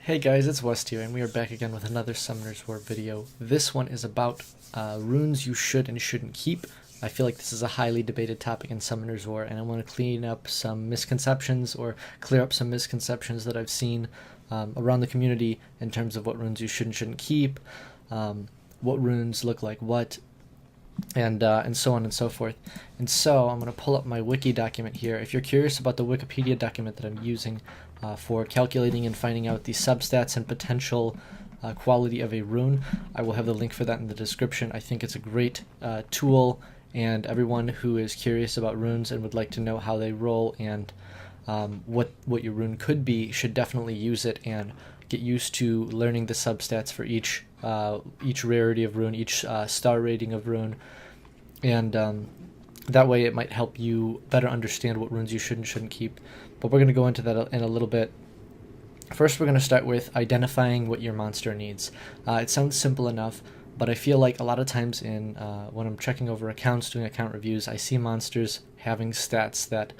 Hey guys, it's West here, and we are back again with another Summoner's War video. This one is about runes you should and shouldn't keep. I feel like this is a highly debated topic in Summoner's War, and I want to clean up some misconceptions or clear up some misconceptions that I've seen around the community in terms of what runes you should and shouldn't keep, what runes look like what, and so on and so forth. And so I'm going to pull up my wiki document here. If you're curious about the Wikipedia document that I'm using for calculating and finding out the substats and potential quality of a rune, I will have the link for that in the description. I think it's a great tool, and everyone who is curious about runes and would like to know how they roll and what your rune could be should definitely use it and get used to learning the substats for each rarity of rune, each star rating of rune, and that way it might help you better understand what runes you should and shouldn't keep. But we're going to go into that in a little bit. First, we're going to start with identifying what your monster needs. It sounds simple enough, but I feel like a lot of times when I'm checking over accounts, doing account reviews, I see monsters having stats that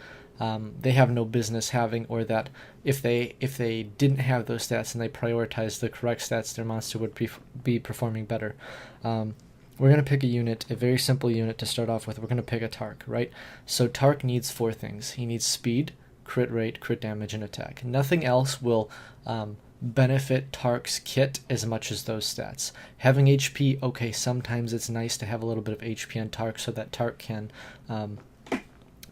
they have no business having, or that if they didn't have those stats and they prioritized the correct stats, their monster would be performing better. We're going to pick a unit, a very simple unit to start off with. We're going to pick a Tark, right? So Tark needs 4 things. He needs speed, crit rate, crit damage, and attack. Nothing else will benefit Tark's kit as much as those stats. Having HP, okay, sometimes it's nice to have a little bit of HP on Tark so that Tark can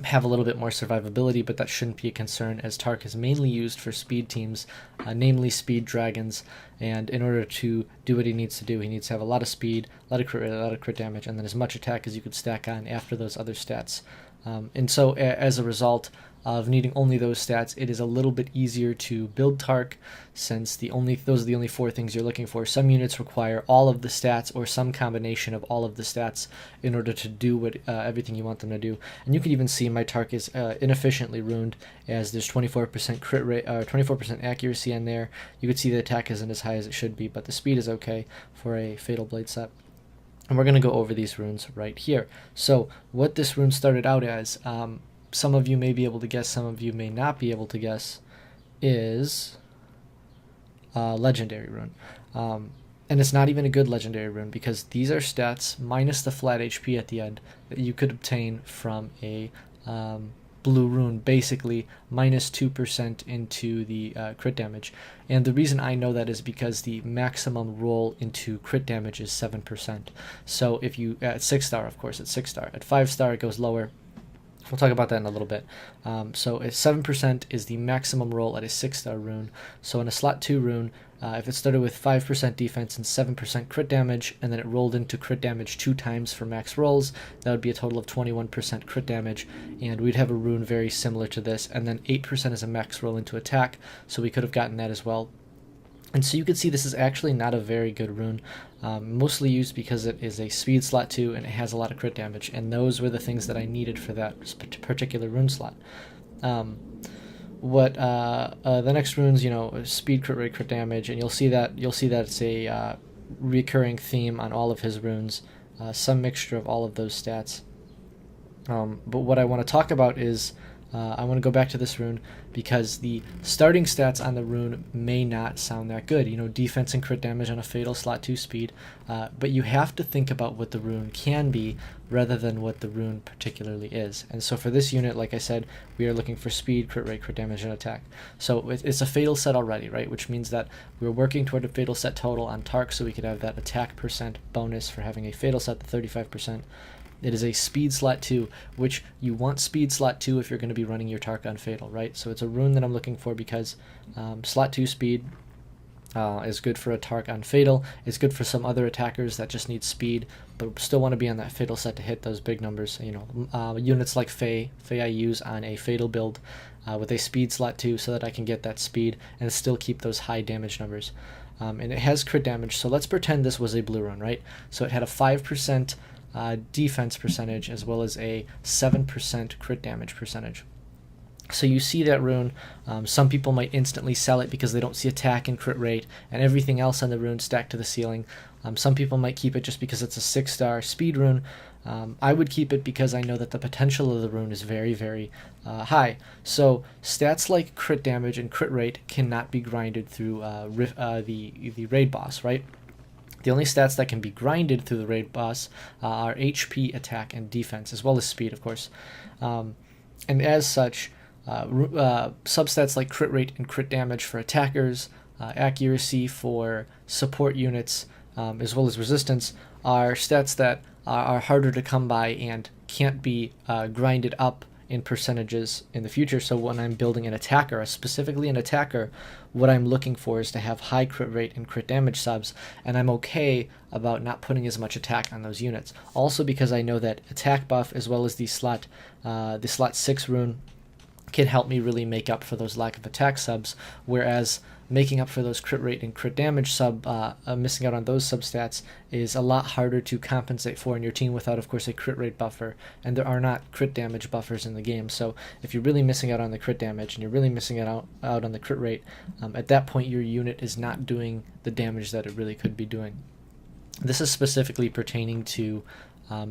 have a little bit more survivability, but that shouldn't be a concern, as Tark is mainly used for speed teams, namely speed dragons, and in order to do what he needs to do, he needs to have a lot of speed, a lot of crit rate, a lot of crit damage, and then as much attack as you could stack on after those other stats. And so as a result of needing only those stats, it is a little bit easier to build Tark, since those are the only 4 things you're looking for. Some units require all of the stats or some combination of all of the stats in order to do everything you want them to do. And you can even see my Tark is inefficiently runed, as there's 24% crit rate, 24% accuracy on there. You could see the attack isn't as high as it should be, but the speed is okay for a Fatal Blade set. And we're going to go over these runes right here. So what this rune started out as, some of you may be able to guess, some of you may not be able to guess, is a legendary rune. And it's not even a good legendary rune, because these are stats minus the flat HP at the end that you could obtain from a blue rune, basically minus 2% into the crit damage. And the reason I know that is because the maximum roll into crit damage is 7%. So if you, at 6 star, of course, at 6 star, at 5 star it goes lower. We'll talk about that in a little bit. So 7% is the maximum roll at a 6-star rune. So in a slot 2 rune, if it started with 5% defense and 7% crit damage, and then it rolled into crit damage 2 times for max rolls, that would be a total of 21% crit damage, and we'd have a rune very similar to this. And then 8% is a max roll into attack, so we could have gotten that as well. And so you can see this is actually not a very good rune, mostly used because it is a speed slot 2 and it has a lot of crit damage, and those were the things that I needed for that particular rune slot. The next runes, speed, crit rate, crit damage, and you'll see that it's a recurring theme on all of his runes, some mixture of all of those stats. But what I want to talk about is, I want to go back to this rune because the starting stats on the rune may not sound that good. Defense and crit damage on a fatal slot 2 speed, but you have to think about what the rune can be rather than what the rune particularly is. And so for this unit, like I said, we are looking for speed, crit rate, crit damage, and attack. So it's a fatal set already, right? Which means that we're working toward a fatal set total on Tark, so we could have that attack percent bonus for having a fatal set, the 35%. It is a speed slot 2, which you want speed slot 2 if you're going to be running your Tark on Fatal, right? So it's a rune that I'm looking for because slot 2 speed is good for a Tark on Fatal. It's good for some other attackers that just need speed, but still want to be on that Fatal set to hit those big numbers. Units like Faye I use on a Fatal build with a speed slot 2 so that I can get that speed and still keep those high damage numbers. And it has crit damage, so let's pretend this was a blue rune, right? So it had a 5% defense percentage as well as a 7% crit damage percentage. So you see that rune. Some people might instantly sell it because they don't see attack and crit rate and everything else on the rune stacked to the ceiling. Some people might keep it just because it's a 6-star speed rune. I would keep it because I know that the potential of the rune is very, very high. So stats like crit damage and crit rate cannot be grinded through the raid boss, right? The only stats that can be grinded through the raid boss are HP, attack, and defense, as well as speed, of course. And as such, substats like crit rate and crit damage for attackers, accuracy for support units, as well as resistance, are stats that are harder to come by and can't be grinded up in percentages in the future. So when I'm building an attacker, specifically an attacker, what I'm looking for is to have high crit rate and crit damage subs, and I'm okay about not putting as much attack on those units. Also because I know that attack buff as well as the slot 6 rune can help me really make up for those lack of attack subs, whereas making up for those crit rate and crit damage missing out on those substats is a lot harder to compensate for in your team without, of course, a crit rate buffer, and there are not crit damage buffers in the game. So if you're really missing out on the crit damage and you're really missing out on the crit rate, at that point your unit is not doing the damage that it really could be doing. This is specifically pertaining to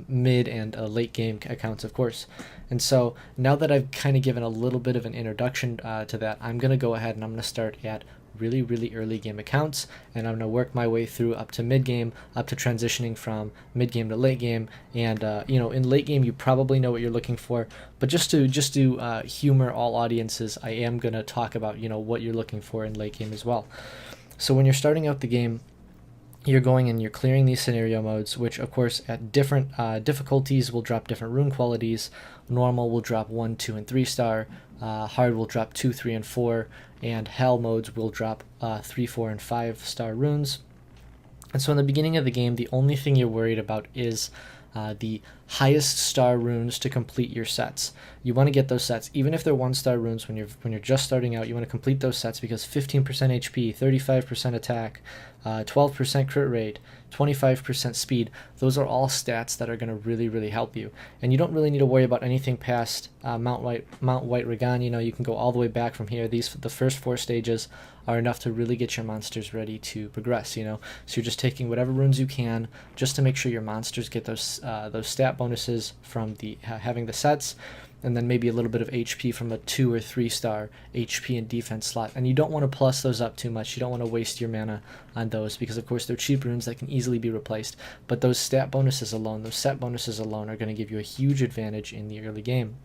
mid and late game accounts, of course. And so now that I've kind of given a little bit of an introduction to that, I'm going to go ahead and I'm going to start at really early game accounts, and I'm going to work my way through up to mid game, up to transitioning from mid game to late game. And in late game you probably know what you're looking for, but just to humor all audiences, I am going to talk about what you're looking for in late game as well. So when you're starting out the game, you're going and you're clearing these scenario modes, which of course at different difficulties will drop different rune qualities. Normal will drop 1, 2, and 3 star. Hard will drop 2, 3, and 4, and hell modes will drop 3, 4, and 5 star runes. And so in the beginning of the game, the only thing you're worried about is the highest star runes to complete your sets. You want to get those sets, even if they're 1-star runes. When you're just starting out, you want to complete those sets because 15% HP, 35% attack, 12% crit rate, 25% speed, those are all stats that are going to really help you. And you don't really need to worry about anything past Mount White Regan. You can go all the way back from here. The first 4 stages are enough to really get your monsters ready to progress. So you're just taking whatever runes you can just to make sure your monsters get those stat bonuses from the having the sets, and then maybe a little bit of HP from a 2 or 3 star HP and defense slot. And you don't want to plus those up too much. You don't want to waste your mana on those because, of course, they're cheap runes that can easily be replaced. But those stat bonuses alone, those set bonuses alone, are going to give you a huge advantage in the early game.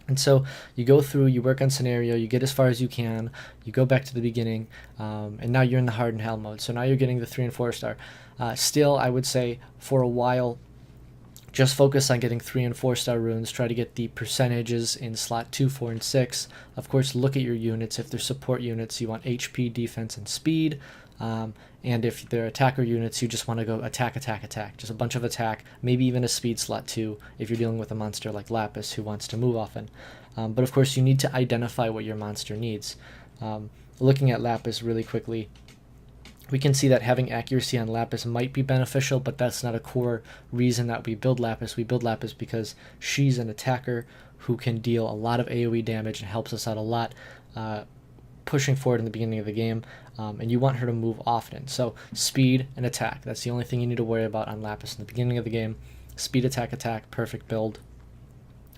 And so you go through, you work on scenario, you get as far as you can, you go back to the beginning, and now you're in the hard and hell mode. So now you're getting the 3 and 4 star. Still, I would say for a while, just focus on getting 3 and 4 star runes. Try to get the percentages in slot 2, 4, and 6. Of course, look at your units. If they're support units, you want HP, defense, and speed. And if they're attacker units, you just want to go attack. Just a bunch of attack, maybe even a speed slot too, if you're dealing with a monster like Lapis who wants to move often. But of course, you need to identify what your monster needs. Looking at Lapis really quickly, we can see that having accuracy on Lapis might be beneficial, but that's not a core reason that we build Lapis. We build Lapis because she's an attacker who can deal a lot of AoE damage and helps us out a lot pushing forward in the beginning of the game, and you want her to move often. So speed and attack, that's the only thing you need to worry about on Lapis in the beginning of the game. Speed, attack, perfect build.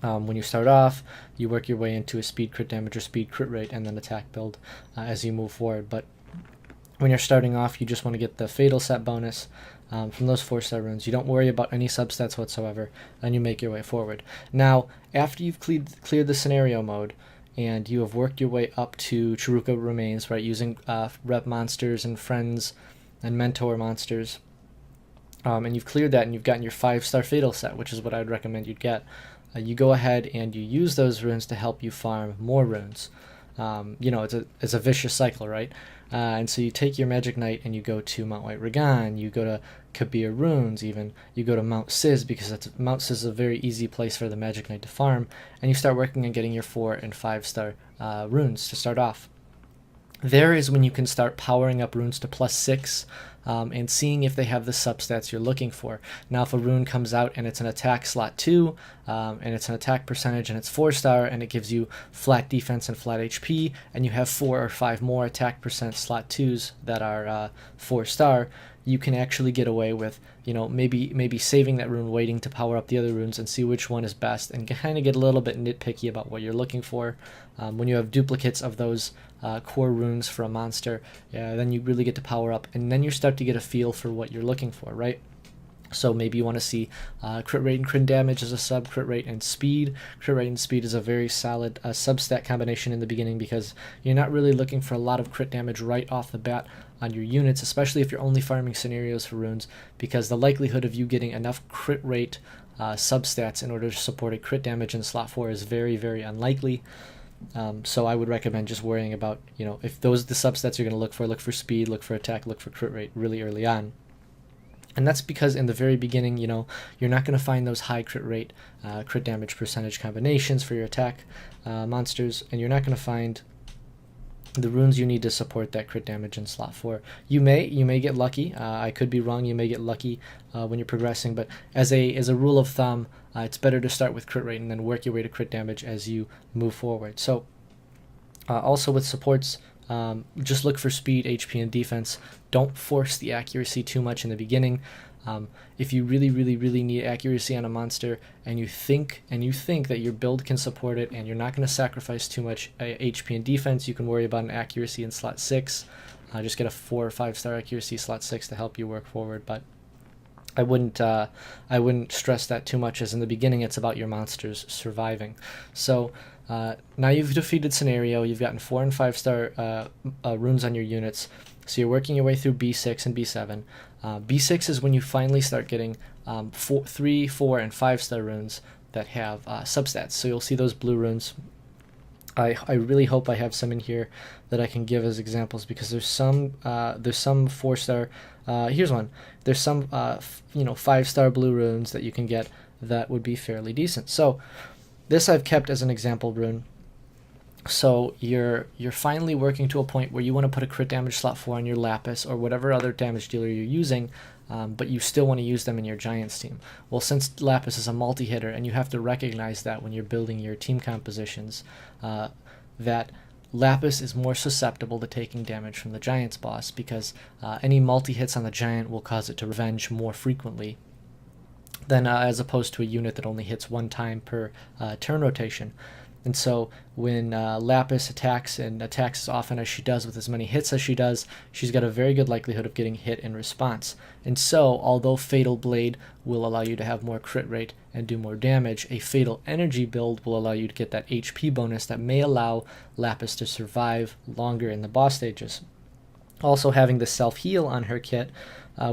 When you start off, you work your way into a speed crit damage or speed crit rate and then attack build as you move forward. But when you're starting off, you just want to get the fatal set bonus from those 4-star runes. You don't worry about any substats whatsoever, and you make your way forward. Now, after you've cleared the scenario mode, and you have worked your way up to Chiruka Remains, right, using rep monsters and friends and mentor monsters, and you've cleared that and you've gotten your 5-star fatal set, which is what I'd recommend you'd get. You go ahead and you use those runes to help you farm more runes. It's a vicious cycle, right? And so you take your Magic Knight and you go to Mount White Regan, you go to Kabir Runes even, you go to Mount Sis, because Mount Sis is a very easy place for the Magic Knight to farm, and you start working on getting your 4 and 5-star runes to start off. There is when you can start powering up runes to +6, and seeing if they have the substats you're looking for. Now, if a rune comes out and it's an attack slot 2, and it's an attack percentage and it's 4-star, and it gives you flat defense and flat HP, and you have 4 or 5 more attack percent slot 2s that are 4-star, you can actually get away with, you know, maybe saving that rune, waiting to power up the other runes and see which one is best, and kind of get a little bit nitpicky about what you're looking for. When you have duplicates of those core runes for a monster, then you really get to power up, and then you start to get a feel for what you're looking for, right? So maybe you want to see crit rate and crit damage as a sub, crit rate and speed. Crit rate and speed is a very solid substat combination in the beginning, because you're not really looking for a lot of crit damage right off the bat on your units, especially if you're only farming scenarios for runes, because the likelihood of you getting enough crit rate substats in order to support a crit damage in slot 4 is very, very unlikely. So I would recommend just worrying about, you know, if those are the substats you're going to look for speed, look for attack, look for crit rate really early on. And that's because in the very beginning, you know, you're not going to find those high crit rate, crit damage percentage combinations for your attack monsters, and you're not going to find the runes you need to support that crit damage in slot 4. You may get lucky. I could be wrong. You may get lucky when you're progressing, but as a rule of thumb, it's better to start with crit rate and then work your way to crit damage as you move forward. So also with supports, just look for speed, HP, and defense. Don't force the accuracy too much in the beginning. If you really need accuracy on a monster, and you think that your build can support it, and you're not going to sacrifice too much HP and defense, you can worry about an accuracy in slot 6. Just get a 4 or 5-star accuracy slot 6 to help you work forward. But I wouldn't stress that too much, as in the beginning it's about your monsters surviving. So now you've defeated scenario, you've gotten 4 and 5-star runes on your units, so you're working your way through B6 and B7. B6 is when you finally start getting 3, 4, and 5-star runes that have substats. So you'll see those blue runes. I really hope I have some in here that I can give as examples, because there's some 4-star. Here's one. There's some 5-star blue runes that you can get that would be fairly decent. So this I've kept as an example rune. So you're finally working to a point where you want to put a crit damage slot 4 on your Lapis or whatever other damage dealer you're using, but you still want to use them in your Giants team. Well, since Lapis is a multi-hitter, and you have to recognize that when you're building your team compositions, that Lapis is more susceptible to taking damage from the Giants boss, because any multi-hits on the Giant will cause it to revenge more frequently than as opposed to a unit that only hits 1 time per turn rotation. And so when Lapis attacks, and attacks as often as she does with as many hits as she does, she's got a very good likelihood of getting hit in response. And so, although Fatal Blade will allow you to have more crit rate and do more damage, a Fatal Energy build will allow you to get that HP bonus that may allow Lapis to survive longer in the boss stages. Also, having the self-heal on her kit,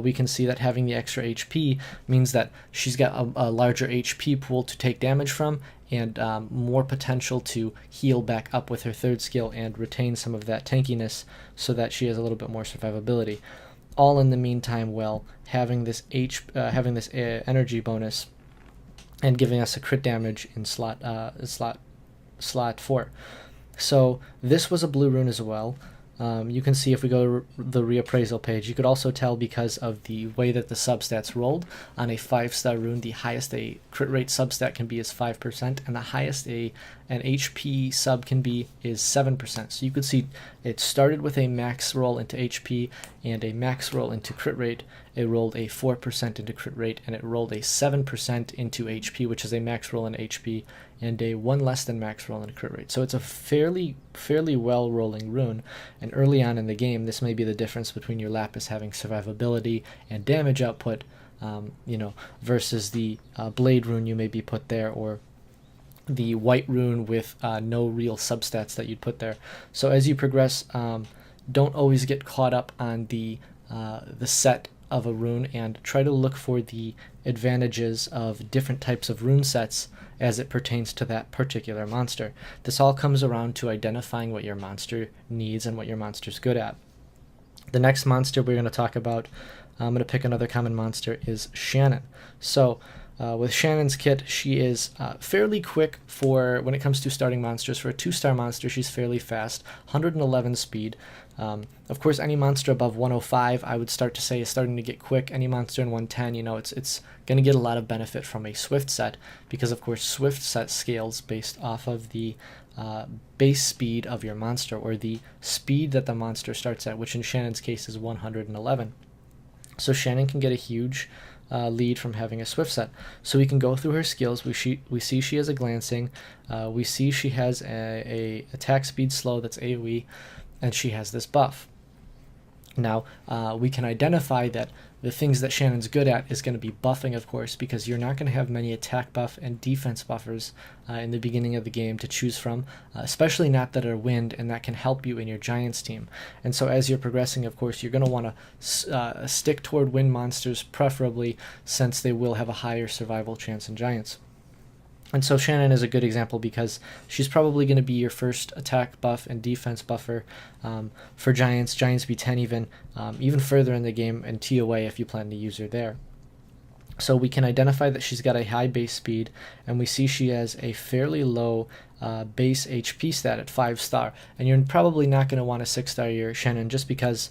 we can see that having the extra HP means that she's got a larger HP pool to take damage from, and more potential to heal back up with her 3rd skill and retain some of that tankiness, so that she has a little bit more survivability. All in the meantime, well, having this energy bonus and giving us a crit damage in slot 4. So this was a blue rune as well. You can see if we go to the reappraisal page, you could also tell because of the way that the substats rolled. On a 5-star rune, the highest a crit rate substat can be is 5%, and the highest an HP sub can be is 7%. So you could see it started with a max roll into HP and a max roll into crit rate. It rolled a 4% into crit rate, and it rolled a 7% into HP, which is a max roll in HP, and a 1 less than max roll in crit rate. So it's a fairly well rolling rune, and early on in the game, this may be the difference between your Lapis having survivability and damage output, versus the blade rune you may be put there, or the white rune with no real substats that you'd put there. So as you progress, don't always get caught up on the set of a rune, and try to look for the advantages of different types of rune sets as it pertains to that particular monster. This all comes around to identifying what your monster needs and what your monster's good at. The next monster we're going to talk about, I'm going to pick another common monster, is Shannon. So with Shannon's kit, she is fairly quick for when it comes to starting monsters. For a 2-star monster, she's fairly fast, 111 speed. Of course, any monster above 105, I would start to say, is starting to get quick. Any monster in 110, it's going to get a lot of benefit from a swift set, because of course swift set scales based off of the base speed of your monster, or the speed that the monster starts at, which in Shannon's case is 111. So Shannon can get a huge lead from having a swift set. So we can go through her skills. We see she has a glancing. We see she has a attack speed slow that's AoE, and she has this buff. Now, we can identify that the things that Shannon's good at is going to be buffing, of course, because you're not going to have many attack buff and defense buffers in the beginning of the game to choose from, especially not that are wind, and that can help you in your Giants team. And so as you're progressing, of course, you're going to want to stick toward wind monsters, preferably, since they will have a higher survival chance in Giants. And so Shannon is a good example because she's probably going to be your first attack buff and defense buffer for Giants. Giants B10 even further in the game, and TOA if you plan to use her there. So we can identify that she's got a high base speed, and we see she has a fairly low base HP stat at 5-star. And you're probably not going to want a 6-star your Shannon, just because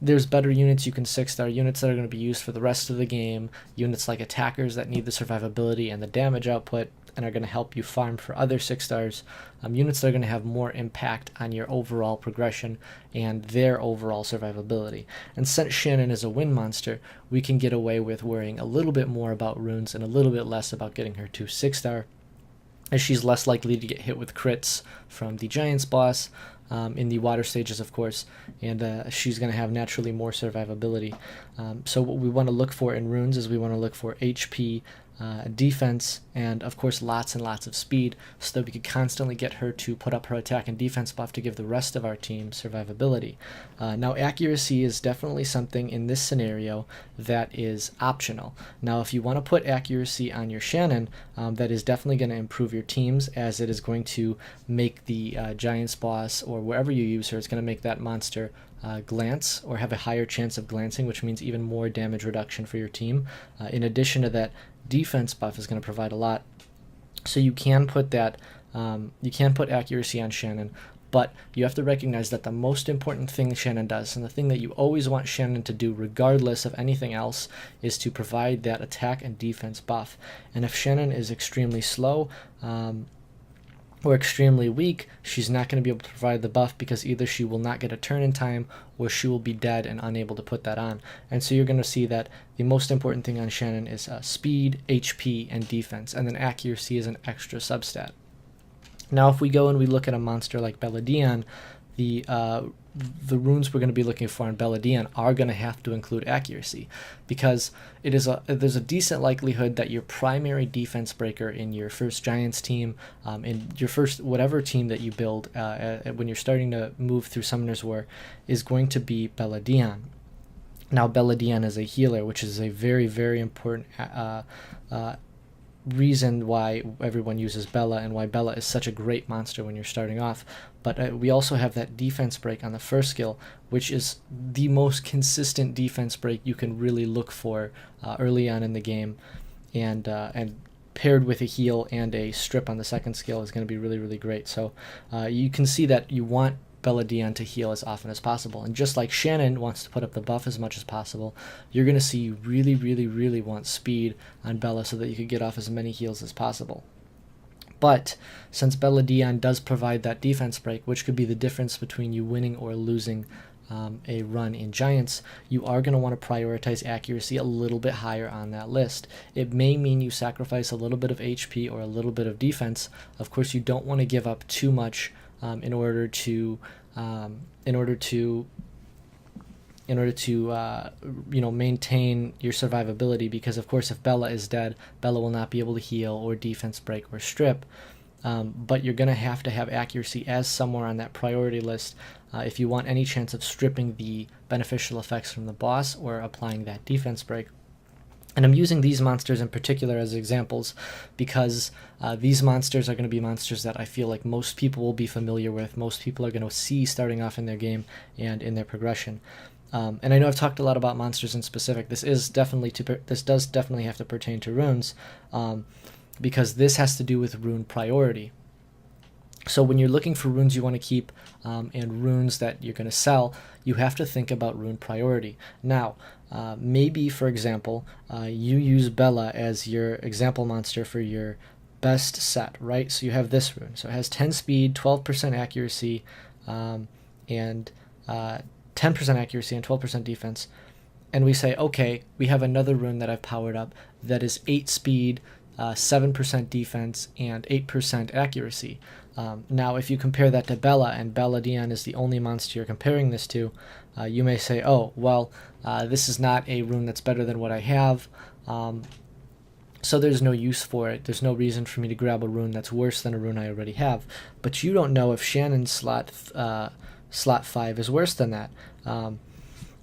there's better units you can 6-star, units that are going to be used for the rest of the game, units like attackers that need the survivability and the damage output and are going to help you farm for other 6-stars, units that are going to have more impact on your overall progression and their overall survivability. And since Shannon is a wind monster, we can get away with worrying a little bit more about runes and a little bit less about getting her to 6-star, as she's less likely to get hit with crits from the Giants boss in the water stages, of course, and she's going to have naturally more survivability. So what we want to look for in runes is we want to look for HP, defense, and of course lots and lots of speed, so that we could constantly get her to put up her attack and defense buff to give the rest of our team survivability. Now accuracy is definitely something in this scenario that is optional. Now if you want to put accuracy on your Shannon, that is definitely going to improve your teams, as it is going to make the Giants boss, or wherever you use her, it's going to make that monster glance or have a higher chance of glancing, which means even more damage reduction for your team. In addition to that, defense buff is going to provide a lot. So you can put that, you can put accuracy on Shannon, but you have to recognize that the most important thing Shannon does, and the thing that you always want Shannon to do regardless of anything else, is to provide that attack and defense buff. And if Shannon is extremely slow, or extremely weak, she's not going to be able to provide the buff, because either she will not get a turn in time, or she will be dead and unable to put that on. And so you're going to see that the most important thing on Shannon is speed, HP, and defense, and then accuracy is an extra substat. Now if we go and we look at a monster like Belladine, the runes we're going to be looking for in Belladine are going to have to include accuracy, because there's a decent likelihood that your primary defense breaker in your first Giants team, in your first whatever team that you build when you're starting to move through Summoner's War, is going to be Belladine. Now Belladine is a healer, which is a very, very important reason why everyone uses Bella, and why Bella is such a great monster when you're starting off. But we also have that defense break on the first skill, which is the most consistent defense break you can really look for early on in the game, and paired with a heal and a strip on the second skill is going to be really, really great. So you can see that you want Belladine to heal as often as possible. And just like Shannon wants to put up the buff as much as possible, you're going to see you really, really, really want speed on Bella, so that you could get off as many heals as possible. But since Belladine does provide that defense break, which could be the difference between you winning or losing a run in Giants, you are going to want to prioritize accuracy a little bit higher on that list. It may mean you sacrifice a little bit of HP or a little bit of defense. Of course, you don't want to give up too much in order to maintain your survivability, because of course if Bella is dead, Bella will not be able to heal or defense break or strip. But you're going to have accuracy as somewhere on that priority list if you want any chance of stripping the beneficial effects from the boss or applying that defense break. And I'm using these monsters in particular as examples because these monsters are going to be monsters that I feel like most people will be familiar with, most people are going to see starting off in their game and in their progression. And I know I've talked a lot about monsters in specific. This does definitely have to pertain to runes, because this has to do with rune priority. So when you're looking for runes you want to keep and runes that you're going to sell, you have to think about rune priority. Now, maybe, for example, you use Bella as your example monster for your best set, right? So you have this rune. So it has 10 speed, 12% accuracy, and 10% accuracy and 12% defense. And we say, okay, we have another rune that I've powered up that is 8 speed, 7% defense, and 8% accuracy. Now, if you compare that to Bella, and Bella Dion is the only monster you're comparing this to, you may say, oh, well, this is not a rune that's better than what I have, so there's no use for it. There's no reason for me to grab a rune that's worse than a rune I already have. But you don't know if Shannon's slot 5 is worse than that.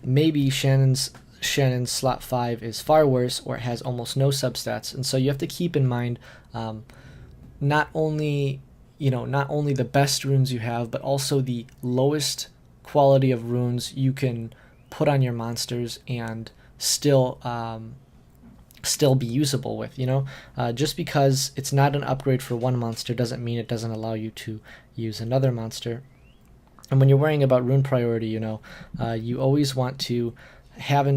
Maybe Shannon's slot 5 is far worse, or it has almost no substats, and so you have to keep in mind not only the best runes you have, but also the lowest quality of runes you can put on your monsters and still be usable with. Just because it's not an upgrade for one monster doesn't mean it doesn't allow you to use another monster. And when you're worrying about rune priority, you always want to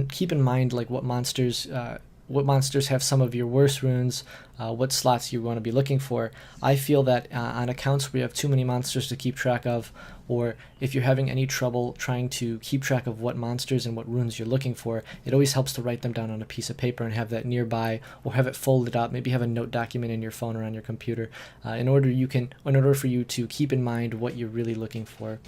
keep in mind like what monsters have some of your worst runes, what slots you want to be looking for. I feel that on accounts where you have too many monsters to keep track of, or if you're having any trouble trying to keep track of what monsters and what runes you're looking for, it always helps to write them down on a piece of paper and have that nearby, or have it folded up. Maybe have a note document in your phone or on your computer, in order for you to keep in mind what you're really looking for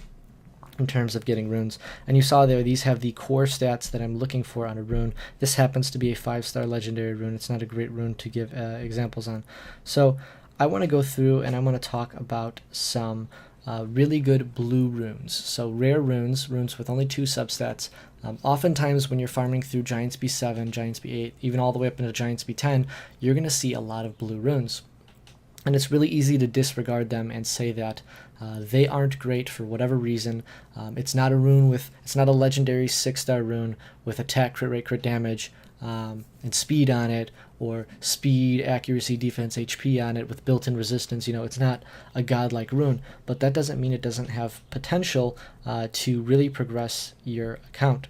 in terms of getting runes. And you saw there, these have the core stats that I'm looking for on a rune. This happens to be a 5-star legendary rune. It's not a great rune to give examples on. So I want to go through and I want to talk about some really good blue runes. So rare runes with only 2 substats. Oftentimes when you're farming through Giants B7, Giants B8, even all the way up into Giants B10, you're going to see a lot of blue runes. And it's really easy to disregard them and say that they aren't great for whatever reason. It's not a legendary 6-star rune with attack, crit rate, crit damage, and speed on it, or speed, accuracy, defense, HP on it with built-in resistance. It's not a godlike rune, but that doesn't mean it doesn't have potential to really progress your account.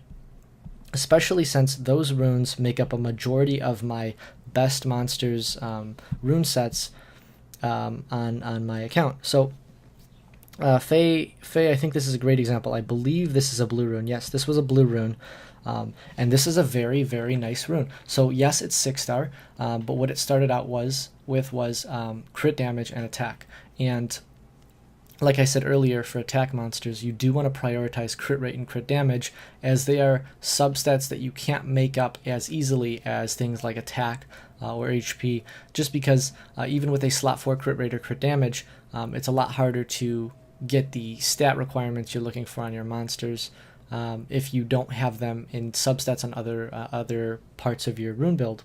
Especially since those runes make up a majority of my best monsters rune sets on my account. So Faye, I think this is a great example. I believe this is a blue rune. Yes, this was a blue rune. And this is a very, very nice rune. So yes, it's 6-star, but what it started out was crit damage and attack. And like I said earlier, for attack monsters, you do want to prioritize crit rate and crit damage, as they are substats that you can't make up as easily as things like attack or HP, just because even with a slot 4 crit rate or crit damage, it's a lot harder to get the stat requirements you're looking for on your monsters if you don't have them in substats on other parts of your rune build.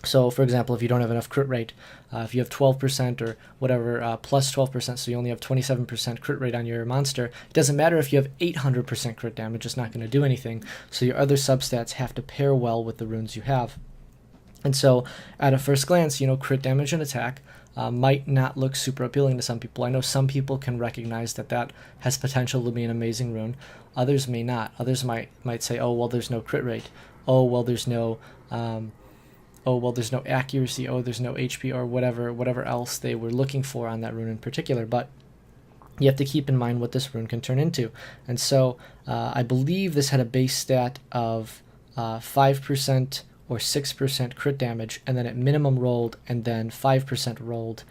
So, for example, if you don't have enough crit rate, if you have 12% or whatever, plus 12%, so you only have 27% crit rate on your monster, it doesn't matter if you have 800% crit damage, it's not going to do anything. So your other substats have to pair well with the runes you have. And so, at a first glance, crit damage and attack might not look super appealing to some people. I know some people can recognize that has potential to be an amazing rune. Others may not. Others might say, oh, well, there's no crit rate. Oh, well, there's no accuracy, there's no HP, or whatever else they were looking for on that rune in particular. But you have to keep in mind what this rune can turn into. And so I believe this had a base stat of 5% or 6% crit damage, and then at minimum rolled, and then 5% rolled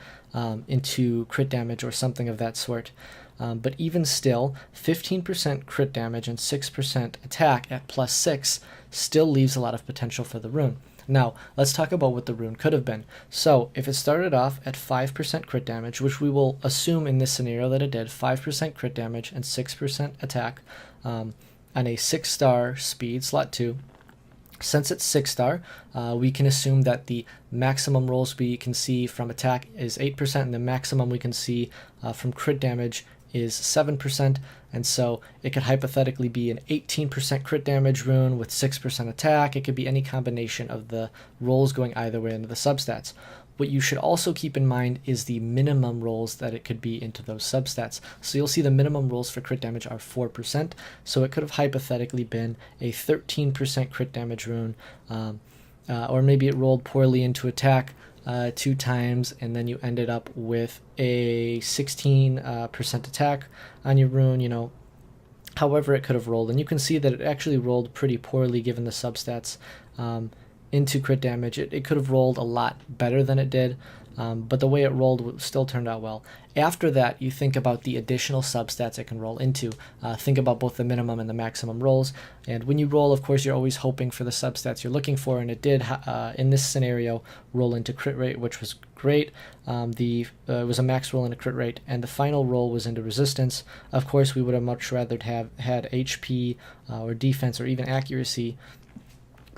into crit damage or something of that sort. But even still, 15% crit damage and 6% attack at +6 still leaves a lot of potential for the rune. Now, let's talk about what the rune could have been. So, if it started off at 5% crit damage, which we will assume in this scenario that it did, 5% crit damage and 6% attack on a 6-star speed, slot 2, since it's 6-star, we can assume that the maximum rolls we can see from attack is 8%, and the maximum we can see from crit damage is 7%, and so it could hypothetically be an 18% crit damage rune with 6% attack. It could be any combination of the rolls going either way into the substats. what you should also keep in mind is the minimum rolls that it could be into those substats. So you'll see the minimum rolls for crit damage are 4%, so it could have hypothetically been a 13% crit damage rune, or maybe it rolled poorly into attack 2 times, and then you ended up with a 16% attack on your rune, you know, however it could have rolled. And you can see that it actually rolled pretty poorly given the substats into crit damage. It could have rolled a lot better than it did, but the way it rolled still turned out well. After that, you think about the additional substats it can roll into. Think about both the minimum and the maximum rolls, and when you roll, of course, you're always hoping for the substats you're looking for, and it did, in this scenario, roll into crit rate, which was great. It was a max roll and a crit rate, and the final roll was into resistance. Of course, we would have much rather have had HP or defense or even accuracy,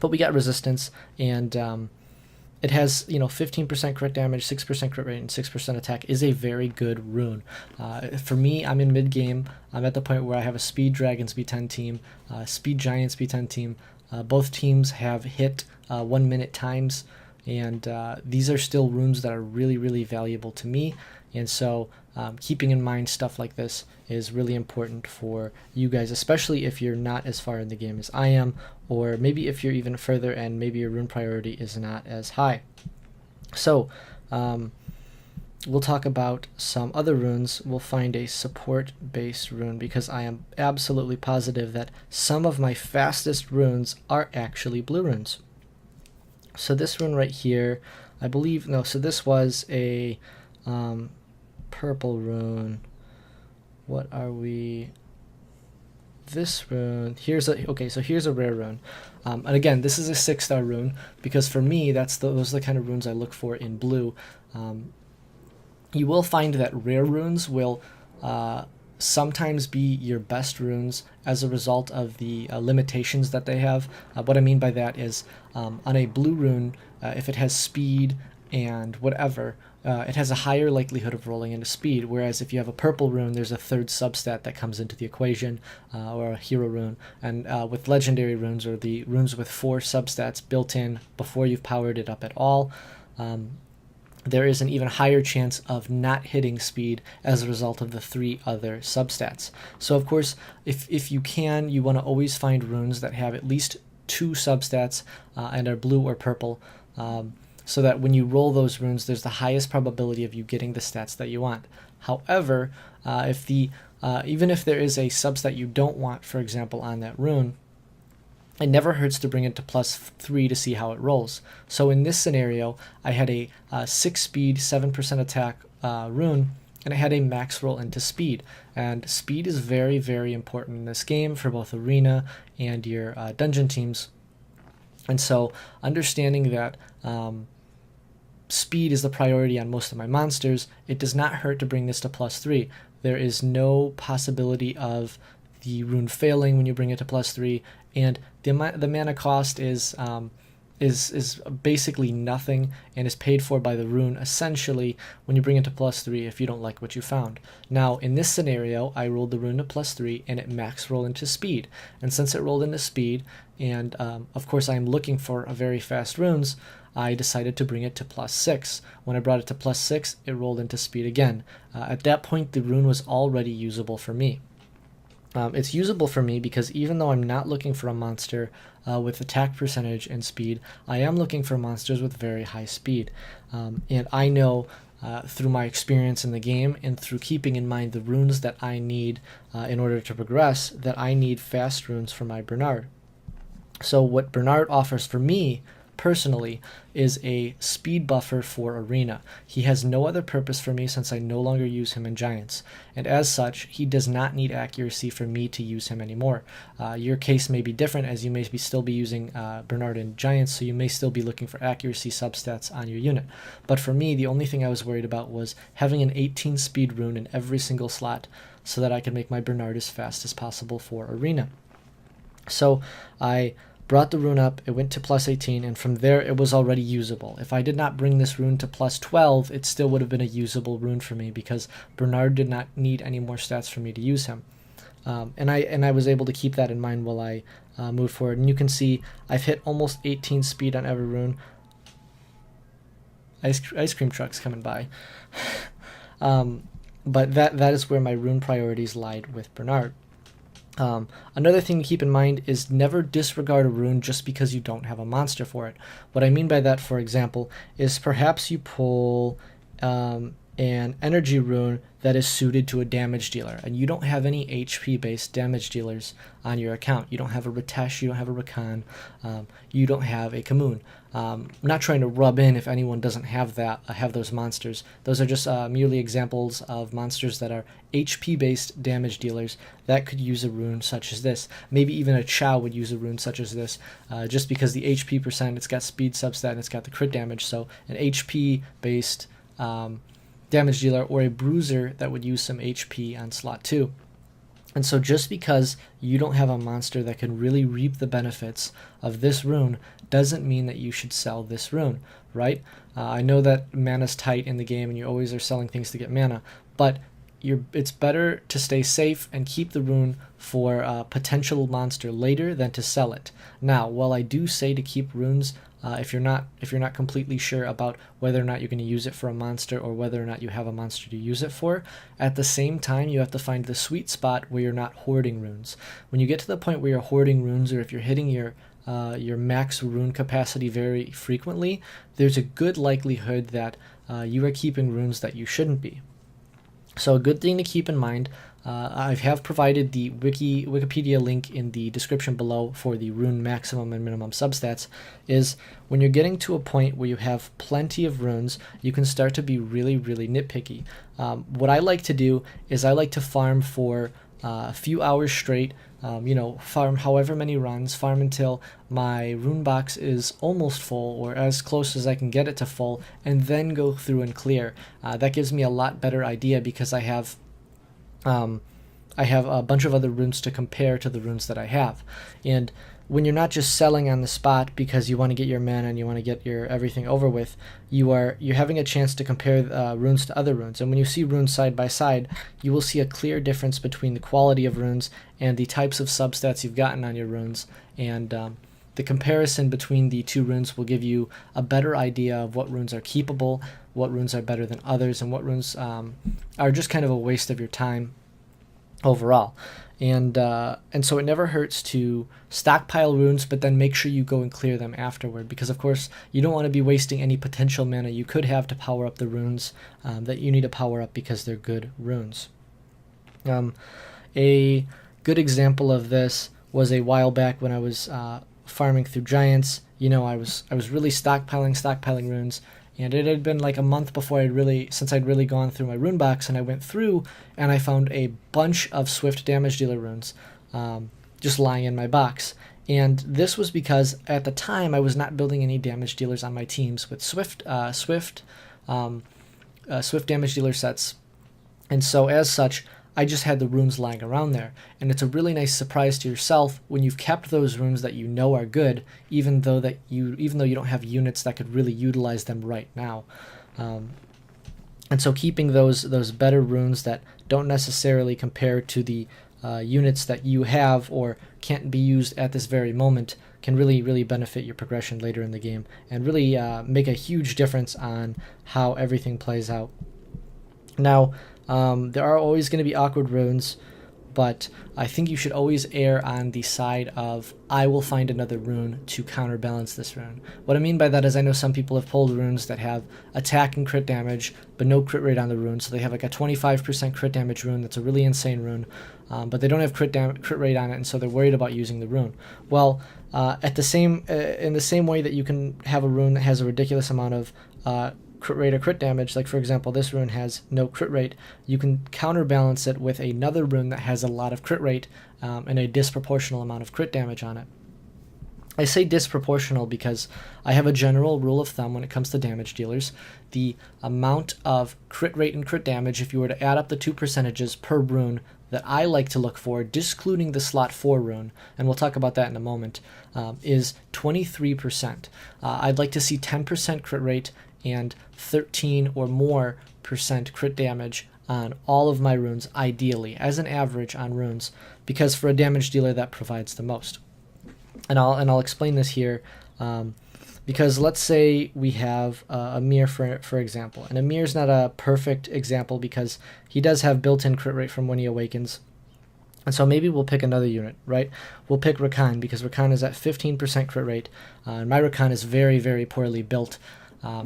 but we got resistance, and it has, you know, 15% crit damage, 6% crit rate, and 6% attack is a very good rune. For me, I'm in mid game. I'm at the point where I have a Speed Dragons B10 team, Speed Giants B10 team. Both teams have hit 1 minute times, and these are still runes that are really, really valuable to me. And so keeping in mind stuff like this is really important for you guys, especially if you're not as far in the game as I am, or maybe if you're even further and maybe your rune priority is not as high. So we'll talk about some other runes. We'll find a support-based rune, because I am absolutely positive that some of my fastest runes are actually blue runes. So this rune right here, I believe, no, so this was a purple rune. What are we? This rune, here's a rare rune, and again, this is a 6-star rune, because for me, those are the kind of runes I look for in blue. You will find that rare runes will sometimes be your best runes as a result of the limitations that they have. What I mean by that is, on a blue rune, if it has speed and whatever, it has a higher likelihood of rolling into speed, whereas if you have a purple rune, there's a third substat that comes into the equation, or a hero rune. And with legendary runes, or the runes with 4 substats built in before you've powered it up at all, there is an even higher chance of not hitting speed as a result of the 3 other substats. So of course, if you can, you want to always find runes that have at least 2 substats and are blue or purple, so that when you roll those runes, there's the highest probability of you getting the stats that you want. However, even if there is a substat you don't want, for example, on that rune, it never hurts to bring it to +3 to see how it rolls. So in this scenario, I had a 6 speed, 7% attack rune, and I had a max roll into speed. And speed is very, very important in this game for both arena and your dungeon teams. And so understanding that speed is the priority on most of my monsters, it does not hurt to bring this to +3. There is no possibility of the rune failing when you bring it to +3, and the mana cost is basically nothing, and is paid for by the rune essentially when you bring it to +3 if you don't like what you found. Now in this scenario, I rolled the rune to +3 and it max rolled into speed, and since it rolled into speed, and of course I'm looking for a very fast runes, I decided to bring it to +6. When I brought it to +6, it rolled into speed again. At that point, the rune was already usable for me. It's usable for me because even though I'm not looking for a monster with attack percentage and speed, I am looking for monsters with very high speed. And I know through my experience in the game and through keeping in mind the runes that I need in order to progress, that I need fast runes for my Bernard. So what Bernard offers for me personally is a speed buffer for arena. He has no other purpose for me since I no longer use him in Giants, and as such he does not need accuracy for me to use him anymore. Your case may be different, as you may still be using Bernard in Giants, so you may still be looking for accuracy substats on your unit. But for me, the only thing I was worried about was having an 18 speed rune in every single slot so that I could make my Bernard as fast as possible for arena. So I brought the rune up, it went to +18, and from there it was already usable. If I did not bring this rune to +12, it still would have been a usable rune for me because Bernard did not need any more stats for me to use him. And I was able to keep that in mind while I moved forward. And you can see I've hit almost 18 speed on every rune. ice cream trucks coming by. But that is where my rune priorities lied with Bernard. Another thing to keep in mind is never disregard a rune just because you don't have a monster for it. What I mean by that, for example, is perhaps you pull an energy rune that is suited to a damage dealer, and you don't have any HP based damage dealers on your account. You don't have a Ritesh, you don't have a Rakan, you don't have a Kamoon. I'm not trying to rub in if anyone doesn't have those monsters. Those are just merely examples of monsters that are HP based damage dealers that could use a rune such as this. Maybe even a Chow would use a rune such as this, just because the HP percent, it's got speed substat and it's got the crit damage. So an HP based damage dealer or a bruiser that would use some HP on slot 2. And so just because you don't have a monster that can really reap the benefits of this rune doesn't mean that you should sell this rune, right? I know that mana's tight in the game and you always are selling things to get mana, but it's better to stay safe and keep the rune for a potential monster later than to sell it. Now, while I do say to keep runes, if you're not completely sure about whether or not you're going to use it for a monster or whether or not you have a monster to use it for, at the same time you have to find the sweet spot where you're not hoarding runes. When you get to the point where you're hoarding runes, or if you're hitting your max rune capacity very frequently, there's a good likelihood that you are keeping runes that you shouldn't be. So a good thing to keep in mind, I have provided the Wikipedia link in the description below for the rune maximum and minimum substats, is when you're getting to a point where you have plenty of runes, you can start to be really, really nitpicky. What I like to do is I like to farm for a few hours straight, farm however many runs, farm until my rune box is almost full or as close as I can get it to full, and then go through and clear. That gives me a lot better idea because I have a bunch of other runes to compare to the runes that I have. And when you're not just selling on the spot because you want to get your mana and you want to get your everything over with, you're having a chance to compare runes to other runes. And when you see runes side by side, you will see a clear difference between the quality of runes and the types of substats you've gotten on your runes. And the comparison between the two runes will give you a better idea of what runes are keepable, what runes are better than others, and what runes are just kind of a waste of your time overall. And so it never hurts to stockpile runes, but then make sure you go and clear them afterward, because of course you don't want to be wasting any potential mana you could have to power up the runes that you need to power up because they're good runes. A good example of this was a while back when I was farming through giants. I was really stockpiling runes, and it had been like a month before I'd really gone through my rune box, and I went through and I found a bunch of swift damage dealer runes just lying in my box. And this was because at the time I was not building any damage dealers on my teams with swift damage dealer sets, and so as such I just had the runes lying around there. And it's a really nice surprise to yourself when you've kept those runes that you know are good, even though you don't have units that could really utilize them right now. And so keeping those better runes that don't necessarily compare to the units that you have or can't be used at this very moment can really, really benefit your progression later in the game, and really make a huge difference on how everything plays out. Now, there are always going to be awkward runes, but I think you should always err on the side of, I will find another rune to counterbalance this rune. What I mean by that is I know some people have pulled runes that have attack and crit damage, but no crit rate on the rune. So they have like a 25% crit damage rune that's a really insane rune, but they don't have crit rate on it, and so they're worried about using the rune. Well, in the same way that you can have a rune that has a ridiculous amount of crit rate or crit damage, like for example this rune has no crit rate, you can counterbalance it with another rune that has a lot of crit rate and a disproportional amount of crit damage on it. I say disproportional because I have a general rule of thumb when it comes to damage dealers. The amount of crit rate and crit damage, if you were to add up the two percentages per rune that I like to look for, discluding the slot 4 rune, and we'll talk about that in a moment, is 23%. I'd like to see 10% crit rate and 13 or more % crit damage on all of my runes, ideally, as an average on runes, because for a damage dealer that provides the most. And I'll explain this here Because let's say we have Amir, for example. And Amir's not a perfect example because he does have built-in crit rate from when he awakens. And so maybe we'll pick another unit, right? We'll pick Rakan because Rakan is at 15% crit rate. And my Rakan is very, very poorly built.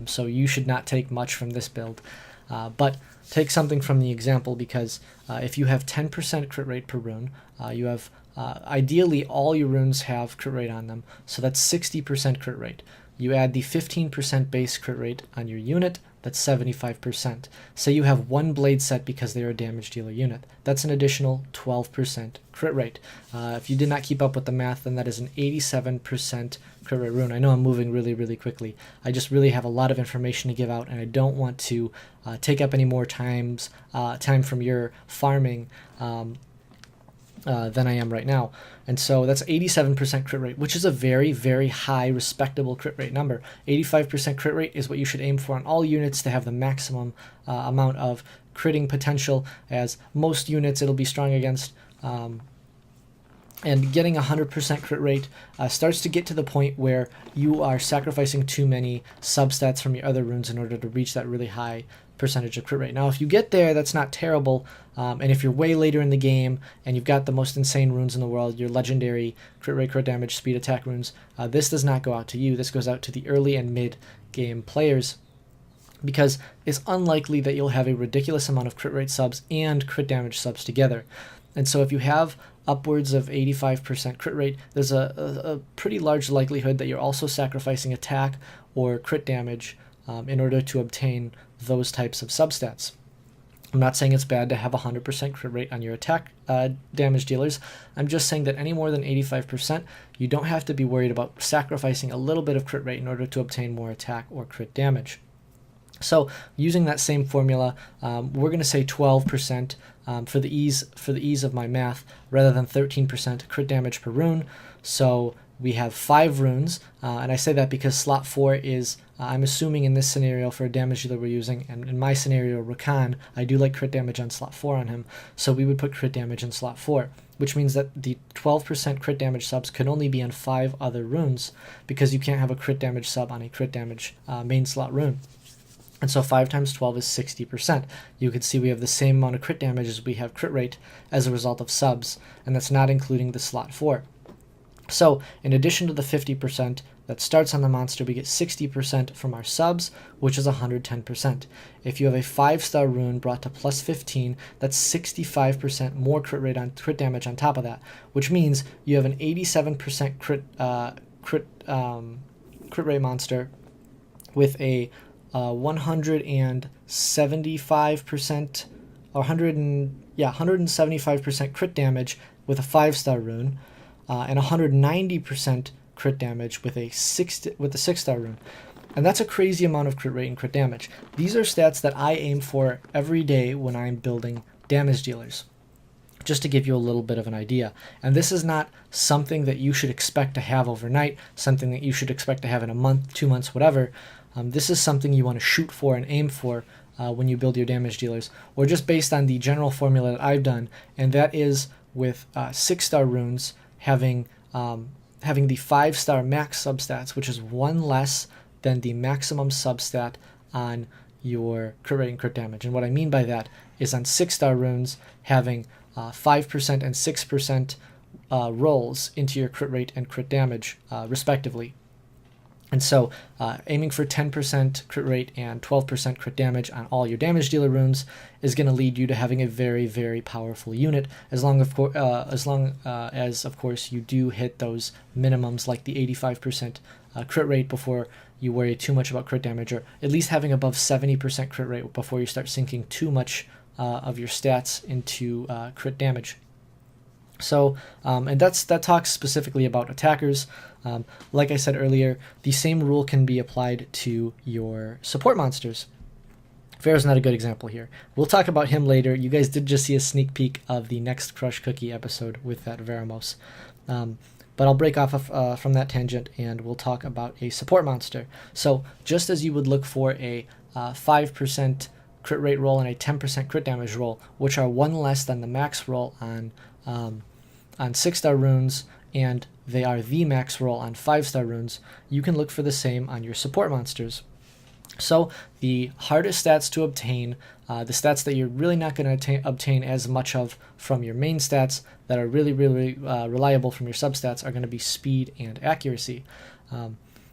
So you should not take much from this build. But take something from the example because if you have 10% crit rate per rune, you have ideally all your runes have crit rate on them. So that's 60% crit rate. You add the 15% base crit rate on your unit, that's 75%. Say you have one blade set because they're a damage dealer unit. That's an additional 12% crit rate. If you did not keep up with the math, then that is an 87% crit rate rune. I know I'm moving really, really quickly. I just really have a lot of information to give out, and I don't want to take up any more time from your farming than I am right now. And so that's 87% crit rate, which is a very, very high, respectable crit rate number. 85% crit rate is what you should aim for on all units to have the maximum amount of critting potential, as most units it'll be strong against. And getting 100% crit rate starts to get to the point where you are sacrificing too many substats from your other runes in order to reach that really high percentage of crit rate. Now, if you get there, that's not terrible. And if you're way later in the game and you've got the most insane runes in the world, your legendary crit rate, crit damage, speed attack runes, this does not go out to you. This goes out to the early and mid game players, because it's unlikely that you'll have a ridiculous amount of crit rate subs and crit damage subs together. And so if you have upwards of 85% crit rate, there's a pretty large likelihood that you're also sacrificing attack or crit damage in order to obtain those types of substats. I'm not saying it's bad to have 100% crit rate on your attack damage dealers. I'm just saying that any more than 85%, you don't have to be worried about sacrificing a little bit of crit rate in order to obtain more attack or crit damage. So using that same formula, we're going to say 12% for the ease of my math, rather than 13% crit damage per rune. So we have 5 runes, and I say that because slot 4 is, I'm assuming in this scenario for a damage dealer we're using, and in my scenario, Rakan, I do like crit damage on slot 4 on him, so we would put crit damage in slot 4, which means that the 12% crit damage subs could only be on 5 other runes, because you can't have a crit damage sub on a crit damage main slot rune. And so 5 times 12 is 60%. You can see we have the same amount of crit damage as we have crit rate as a result of subs, and that's not including the slot 4. So in addition to the 50% that starts on the monster, we get 60% from our subs, which is 110%. If you have a 5-star rune brought to plus 15, that's 65% more crit rate on crit damage on top of that, which means you have an 87% crit rate monster with a 175% or 175% crit damage with a 5-star rune, and 190% crit damage with a 6-star rune. And that's a crazy amount of crit rate and crit damage. These are stats that I aim for every day when I'm building damage dealers, just to give you a little bit of an idea. And this is not something that you should expect to have overnight, something that you should expect to have in a month, 2 months, whatever. This is something you want to shoot for and aim for when you build your damage dealers, or just based on the general formula that I've done, and that is with 6-star runes having the 5-star max substats, which is 1 less than the maximum substat on your crit rate and crit damage. And what I mean by that is on 6-star runes having 5% and 6% rolls into your crit rate and crit damage, respectively. And so aiming for 10% crit rate and 12% crit damage on all your damage dealer runes is going to lead you to having a very, very powerful unit, as long as, of course, you do hit those minimums like the 85% crit rate before you worry too much about crit damage, or at least having above 70% crit rate before you start sinking too much of your stats into crit damage. So, and that talks specifically about attackers. Like I said earlier, the same rule can be applied to your support monsters. Pharaoh's not a good example here. We'll talk about him later. You guys did just see a sneak peek of the next Crush Cookie episode with that Veramos. But I'll break off from that tangent and we'll talk about a support monster. So just as you would look for a 5% crit rate roll and a 10% crit damage roll, which are 1 less than the max roll on 6-star runes and they are the max roll on 5-star runes, you can look for the same on your support monsters. So the hardest stats to obtain, the stats that you're really not going to obtain as much of from your main stats that are really, really reliable from your substats, are going to be speed and accuracy.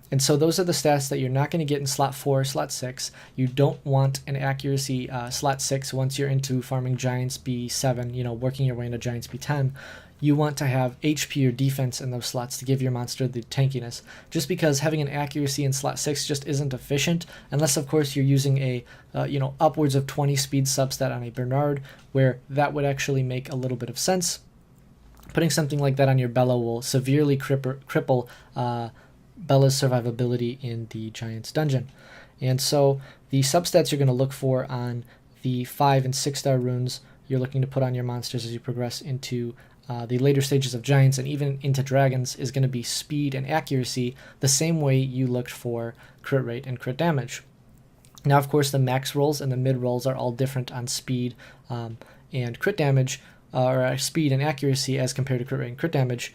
And so those are the stats that you're not going to get in slot 4 or slot 6. You don't want an accuracy slot 6 once you're into farming Giants B7, working your way into Giants B10. You want to have HP or defense in those slots to give your monster the tankiness. Just because having an accuracy in slot 6 just isn't efficient, unless of course you're using a upwards of 20 speed substat on a Bernard, where that would actually make a little bit of sense. Putting something like that on your Bella will severely cripple Bella's survivability in the Giants dungeon. And so the substats you're going to look for on the 5 and 6-star runes you're looking to put on your monsters as you progress into the later stages of Giants and even into Dragons is going to be speed and accuracy, the same way you looked for crit rate and crit damage. Now, of course, the max rolls and the mid rolls are all different on speed and crit damage, or speed and accuracy as compared to crit rate and crit damage,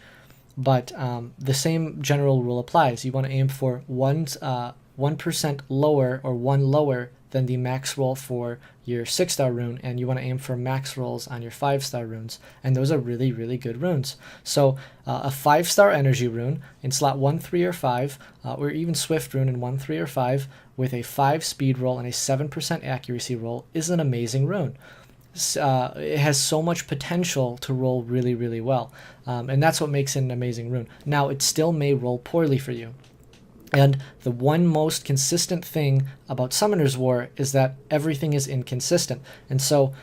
but the same general rule applies. You want to aim for 1% lower or 1 lower than the max roll for your 6-star rune, and you want to aim for max rolls on your 5-star runes, and those are really, really good runes. So a 5-star energy rune in slot 1, 3, or 5, or even Swift rune in 1, 3, or 5, with a 5 speed roll and a 7% accuracy roll is an amazing rune. It has so much potential to roll really, really well, and that's what makes it an amazing rune. Now, it still may roll poorly for you. And the one most consistent thing about Summoner's War is that everything is inconsistent. And so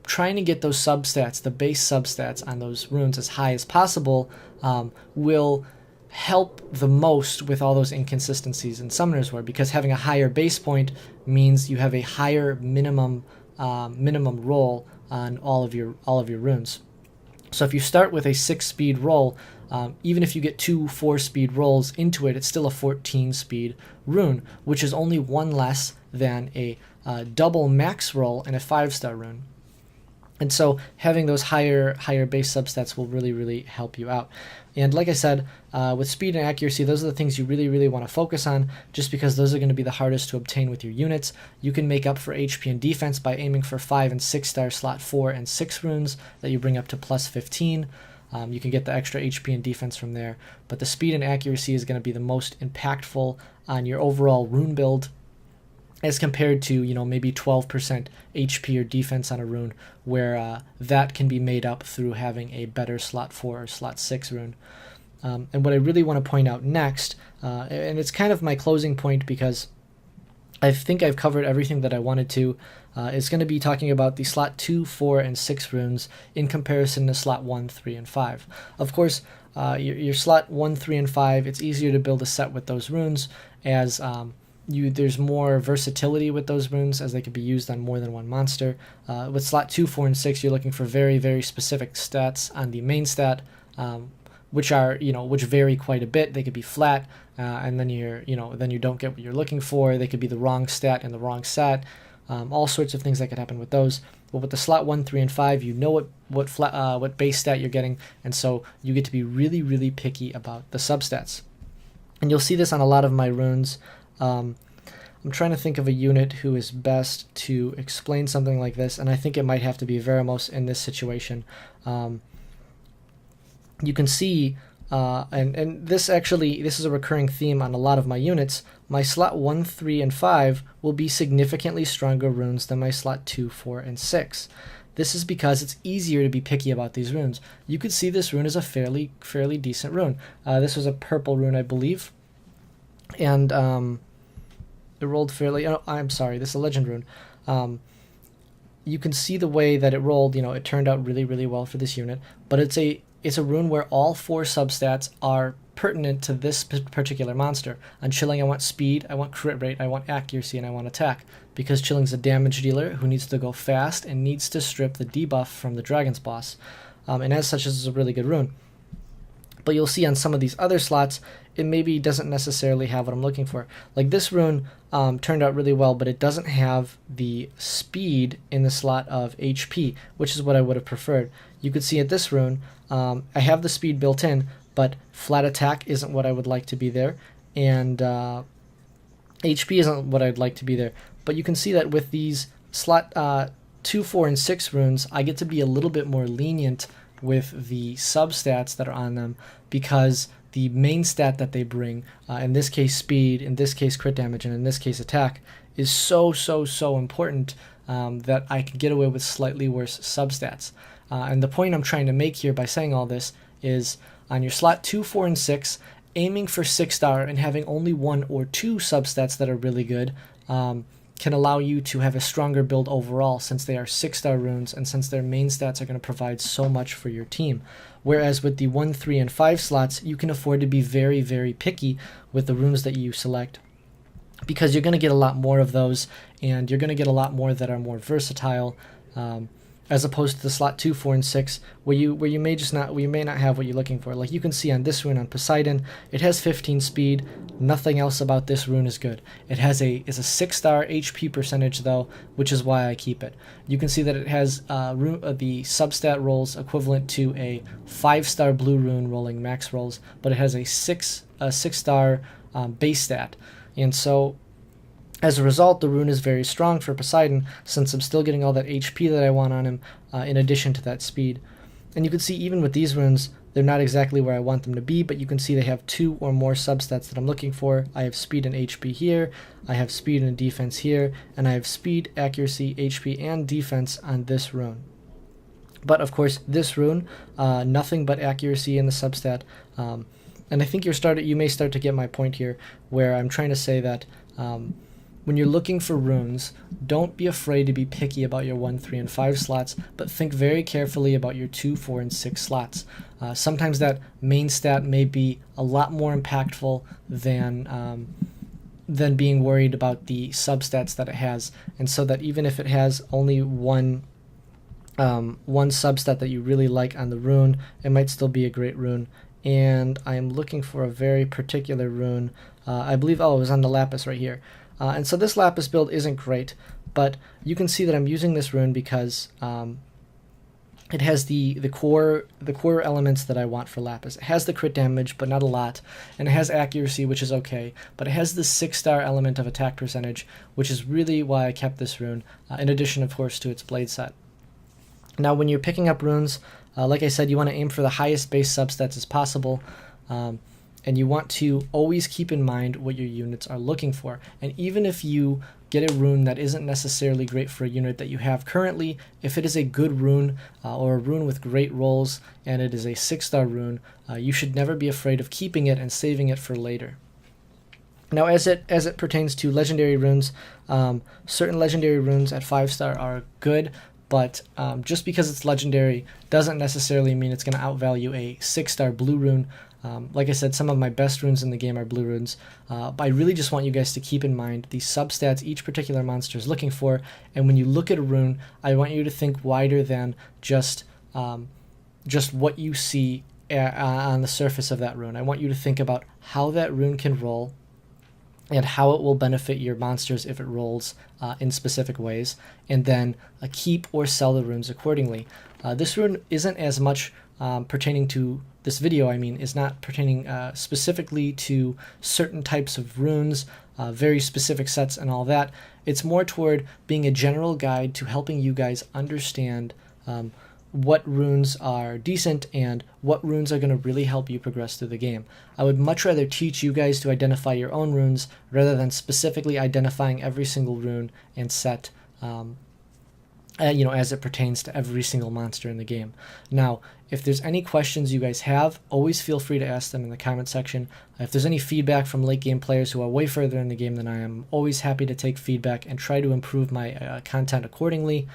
trying to get those substats, the base substats on those runes as high as possible will help the most with all those inconsistencies in Summoner's War, because having a higher base point means you have a higher minimum roll on all of your runes. So if you start with a 6-speed roll, even if you get 2 4-speed rolls into it, it's still a 14-speed rune, which is only 1 less than a double max roll and a 5-star rune. And so having those higher base substats will really, really help you out. And like I said, with speed and accuracy, those are the things you really, really want to focus on, just because those are going to be the hardest to obtain with your units. You can make up for HP and defense by aiming for 5 and 6-star slot 4 and 6 runes that you bring up to plus 15. You can get the extra HP and defense from there, but the speed and accuracy is going to be the most impactful on your overall rune build, as compared to, maybe 12% HP or defense on a rune, where that can be made up through having a better slot 4 or slot 6 rune. And what I really want to point out next, and it's kind of my closing point because I think I've covered everything that I wanted to, is going to be talking about the slot 2, 4, and 6 runes in comparison to slot 1, 3, and 5. Of course, your slot 1, 3, and 5, it's easier to build a set with those runes, as there's more versatility with those runes, as they could be used on more than one monster. With slot 2, 4, and 6, you're looking for very, very specific stats on the main stat, which vary quite a bit. They could be flat, and then then you don't get what you're looking for. They could be the wrong stat and the wrong set. All sorts of things that could happen with those. But with the slot 1, 3, and 5, you know what base stat you're getting, and so you get to be really, really picky about the substats. And you'll see this on a lot of my runes. I'm trying to think of a unit who is best to explain something like this, and I think it might have to be Veramos in this situation. You can see, and this is a recurring theme on a lot of my units, my slot 1, 3, and 5 will be significantly stronger runes than my slot 2, 4, and 6. This is because it's easier to be picky about these runes. You could see this rune as a fairly decent rune. This was a purple rune, I believe, and it rolled fairly. Oh, I'm sorry, this is a legend rune. You can see the way that it rolled. It turned out really, really well for this unit, but it's a rune where all 4 substats are pertinent to this particular monster. On Chilling, I want speed, I want crit rate, I want accuracy, and I want attack, because Chilling's a damage dealer who needs to go fast and needs to strip the debuff from the Dragon's boss. And as such, this is a really good rune. But you'll see on some of these other slots, it maybe doesn't necessarily have what I'm looking for. Like this rune turned out really well, but it doesn't have the speed in the slot of HP, which is what I would have preferred. You could see at this rune, I have the speed built in, but flat attack isn't what I would like to be there, and HP isn't what I'd like to be there. But you can see that with these slot 2, 4, and 6 runes, I get to be a little bit more lenient with the substats that are on them, because the main stat that they bring, in this case speed, in this case crit damage, and in this case attack, is so important that I can get away with slightly worse substats. And the point I'm trying to make here by saying all this is on your slot 2, 4, and 6, aiming for 6-star and having only 1 or 2 substats that are really good can allow you to have a stronger build overall, since they are 6-star runes and since their main stats are going to provide so much for your team. Whereas with the 1, 3, and 5 slots, you can afford to be very picky with the runes that you select, because you're going to get a lot more of those, and you're going to get a lot more that are more versatile, as opposed to the slot 2, 4, and 6, where you may not have what you're looking for. Like you can see on this rune on Poseidon, it has 15 speed. Nothing else about this rune is good. It has a 6-star HP percentage though, which is why I keep it. You can see that it has the substat rolls equivalent to a 5-star blue rune rolling max rolls, but it has a 6-star base stat, and so as a result, the rune is very strong for Poseidon, since I'm still getting all that HP that I want on him, in addition to that speed. And you can see even with these runes, they're not exactly where I want them to be, but you can see they have 2 or more substats that I'm looking for. I have speed and HP here, I have speed and defense here, and I have speed, accuracy, HP, and defense on this rune. But of course, this rune, nothing but accuracy in the substat. And I think you may start to get my point here, where I'm trying to say that when you're looking for runes, don't be afraid to be picky about your 1, 3, and 5 slots, but think very carefully about your 2, 4, and 6 slots. Sometimes that main stat may be a lot more impactful than being worried about the substats that it has, and so that even if it has only one substat that you really like on the rune, it might still be a great rune. And I am looking for a very particular rune. I believe, it was on the Lapis right here. And so this Lapis build isn't great, but you can see that I'm using this rune because it has the core elements that I want for Lapis. It has the crit damage, but not a lot, and it has accuracy, which is okay, but it has the 6-star element of attack percentage, which is really why I kept this rune, in addition, of course, to its blade set. Now, when you're picking up runes, like I said, you want to aim for the highest base substats as possible, and you want to always keep in mind what your units are looking for. And even if you get a rune that isn't necessarily great for a unit that you have currently, if it is a good rune, or a rune with great rolls, and it is a 6-star rune, you should never be afraid of keeping it and saving it for later. Now, as it pertains to legendary runes, certain legendary runes at 5-star are good, but just because it's legendary doesn't necessarily mean it's going to outvalue a 6-star blue rune. Like I said, some of my best runes in the game are blue runes, but I really just want you guys to keep in mind the substats each particular monster is looking for, and when you look at a rune, I want you to think wider than just what you see on the surface of that rune. I want you to think about how that rune can roll, and how it will benefit your monsters if it rolls in specific ways, and then keep or sell the runes accordingly. This rune isn't as much pertaining to this video, is not pertaining specifically to certain types of runes, very specific sets and all that. It's more toward being a general guide to helping you guys understand what runes are decent and what runes are going to really help you progress through the game. I would much rather teach you guys to identify your own runes rather than specifically identifying every single rune and set as it pertains to every single monster in the game. Now, if there's any questions you guys have, always feel free to ask them in the comment section. If there's any feedback from late game players who are way further in the game than I am, always happy to take feedback and try to improve my content accordingly.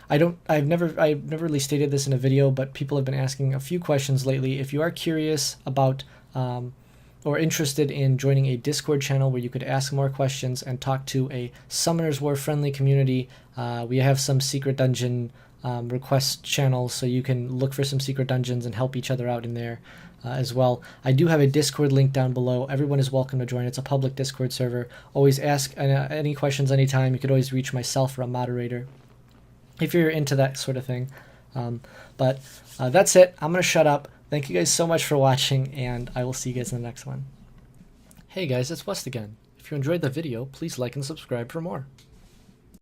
I've never really stated this in a video, but people have been asking a few questions lately. If you are curious about or interested in joining a Discord channel where you could ask more questions and talk to a Summoners War friendly community, we have some secret dungeon request channels, so you can look for some secret dungeons and help each other out in there as well. I do have a Discord link down below. Everyone is welcome to join. It's a public Discord server. Always ask any questions anytime. You could always reach myself or a moderator if you're into that sort of thing. But that's it. I'm going to shut up. Thank you guys so much for watching, and I will see you guys in the next one. Hey guys, it's West again. If you enjoyed the video, please like and subscribe for more.